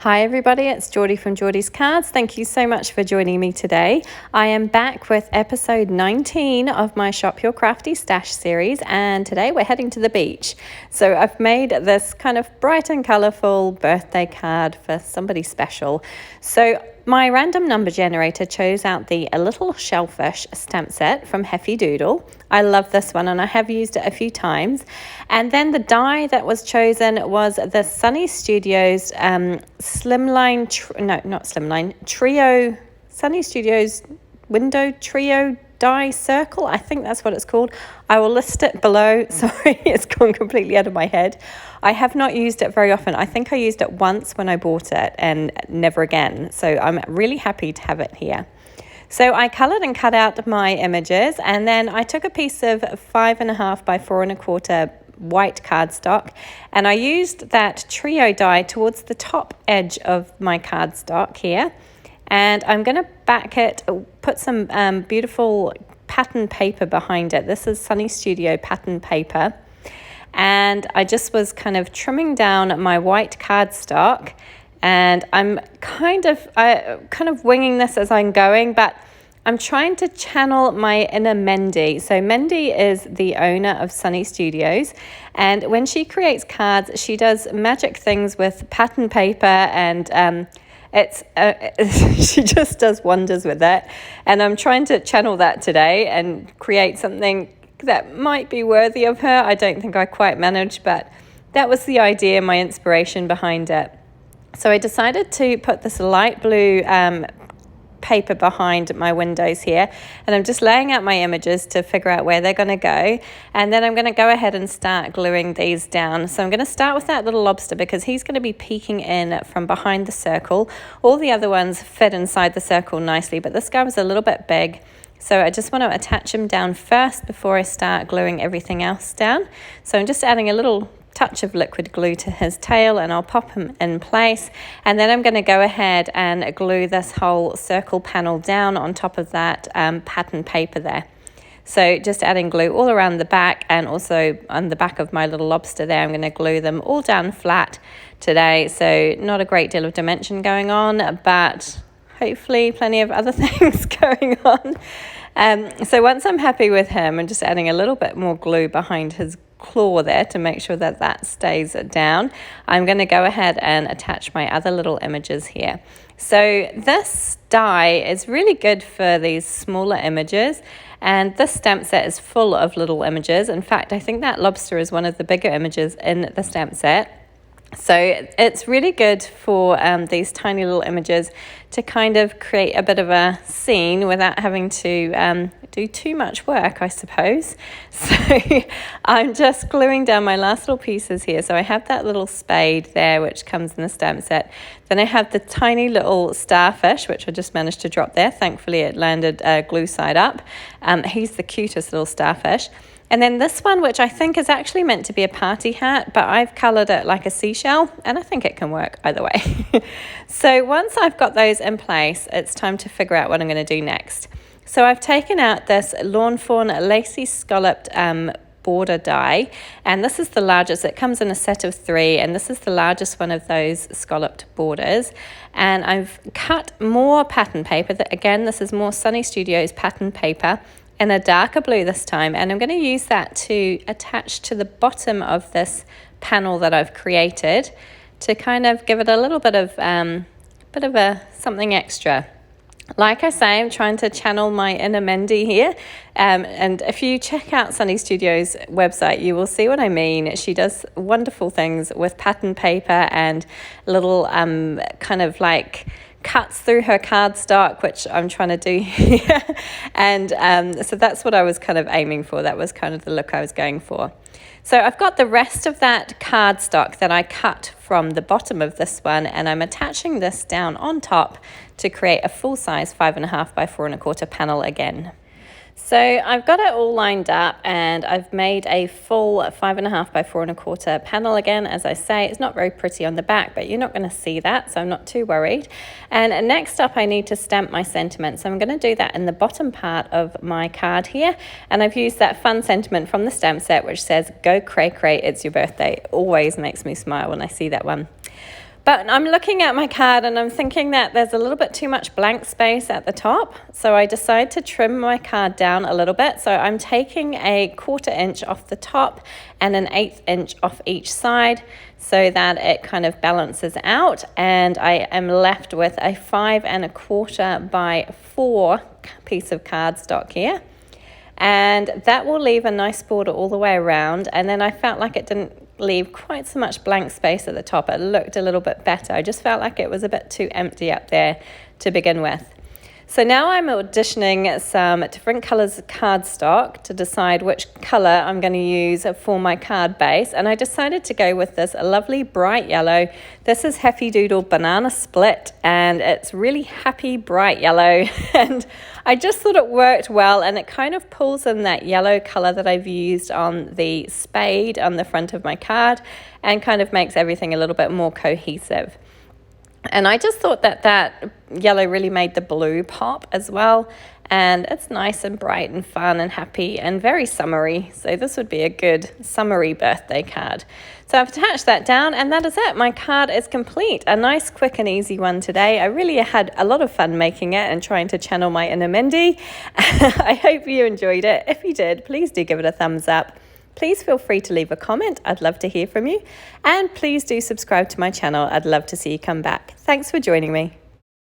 Hi everybody, it's Geordie from Geordie's Cards. Thank you so much for joining me today. I am back with episode 19 of my Shop Your Crafty Stash series, and today we're heading to the beach. So I've made this kind of bright and colourful birthday card for somebody special. So my random number generator chose out the A Little Shellfish stamp set from Heffy Doodle. I love this one and I have used it a few times. And then the die that was chosen was the Sunny Studios Trio, Sunny Studios Window Trio Die Circle. I think that's what it's called. I will list it below. Sorry, it's gone completely out of my head. I have not used it very often. I think I used it once when I bought it and never again. So I'm really happy to have it here. So I coloured and cut out my images, and then I took a piece of 5.5 by 4.25 white cardstock, and I used that trio die towards the top edge of my cardstock here. And I'm going to back it, put some beautiful pattern paper behind it. This is Sunny Studio pattern paper. And I just was kind of trimming down my white cardstock, and I'm kind of winging this as I'm going, but I'm trying to channel my inner Mendy. So Mendy is the owner of Sunny Studios, and when she creates cards, she does magic things with pattern paper, and she just does wonders with it. And I'm trying to channel that today and create something that might be worthy of her. I don't think I quite managed, but that was the idea, my inspiration behind it. So I decided to put this light blue paper behind my windows here, and I'm just laying out my images to figure out where they're going to go, and then I'm going to go ahead and start gluing these down. So I'm going to start with that little lobster because he's going to be peeking in from behind the circle. All the other ones fit inside the circle nicely, but this guy was a little bit big. So I just want to attach him down first before I start gluing everything else down. So I'm just adding a little touch of liquid glue to his tail, and I'll pop him in place. And then I'm going to go ahead and glue this whole circle panel down on top of that pattern paper there. So just adding glue all around the back, and also on the back of my little lobster there, I'm going to glue them all down flat today. So not a great deal of dimension going on, but hopefully plenty of other things going on. So once I'm happy with him, I'm just adding a little bit more glue behind his claw there to make sure that that stays down. I'm going to go ahead and attach my other little images here. So this die is really good for these smaller images, and this stamp set is full of little images. In fact, I think that lobster is one of the bigger images in the stamp set. So it's really good for these tiny little images to kind of create a bit of a scene without having to do too much work, I suppose. So I'm just gluing down my last little pieces here. So I have that little spade there, which comes in the stamp set. Then I have the tiny little starfish, which I just managed to drop there. Thankfully, it landed glue side up. He's the cutest little starfish. And then this one, which I think is actually meant to be a party hat, but I've coloured it like a seashell, and I think it can work either way. So once I've got those in place, it's time to figure out what I'm going to do next. So I've taken out this Lawn Fawn lacy scalloped border die, and this is the largest. It comes in a set of 3, and this is the largest one of those scalloped borders. And I've cut more pattern paper. Again, this is more Sunny Studios pattern paper, in a darker blue this time, and I'm going to use that to attach to the bottom of this panel that I've created to kind of give it a little bit of something extra. Like I say, I'm trying to channel my inner Mendy here, and if you check out Sunny Studios' website, you will see what I mean. She does wonderful things with pattern paper and little kind of like cuts through her cardstock, which I'm trying to do here. And so that's what I was kind of aiming for. That was kind of the look I was going for. So I've got the rest of that cardstock that I cut from the bottom of this one, and I'm attaching this down on top to create a full-size 5.5 by 4.25 panel again. So I've got it all lined up, and I've made a full 5.5 by 4.25 panel again. As I say, it's not very pretty on the back, but you're not going to see that, so I'm not too worried. And next up, I need to stamp my sentiment. So I'm going to do that in the bottom part of my card here. And I've used that fun sentiment from the stamp set, which says, "Go cray cray, it's your birthday." Always makes me smile when I see that one. But I'm looking at my card and I'm thinking that there's a little bit too much blank space at the top. So I decide to trim my card down a little bit. So I'm taking a 1/4 inch off the top and an 1/8 inch off each side so that it kind of balances out. And I am left with a 5 1/4 by 4 piece of cardstock here. And that will leave a nice border all the way around. And then I felt like it didn't leave quite so much blank space at the top. It looked a little bit better. I just felt like it was a bit too empty up there to begin with. So now I'm auditioning some different colors of cardstock to decide which color I'm going to use for my card base. And I decided to go with this lovely bright yellow. This is Heffy Doodle Banana Split, and it's really happy bright yellow. And I just thought it worked well, and it kind of pulls in that yellow color that I've used on the spade on the front of my card and kind of makes everything a little bit more cohesive. And I just thought that that yellow really made the blue pop as well. And it's nice and bright and fun and happy and very summery. So this would be a good summery birthday card. So I've attached that down, and that is it. My card is complete. A nice, quick and easy one today. I really had a lot of fun making it and trying to channel my inner Mindy. I hope you enjoyed it. If you did, please do give it a thumbs up. Please feel free to leave a comment. I'd love to hear from you. And please do subscribe to my channel. I'd love to see you come back. Thanks for joining me.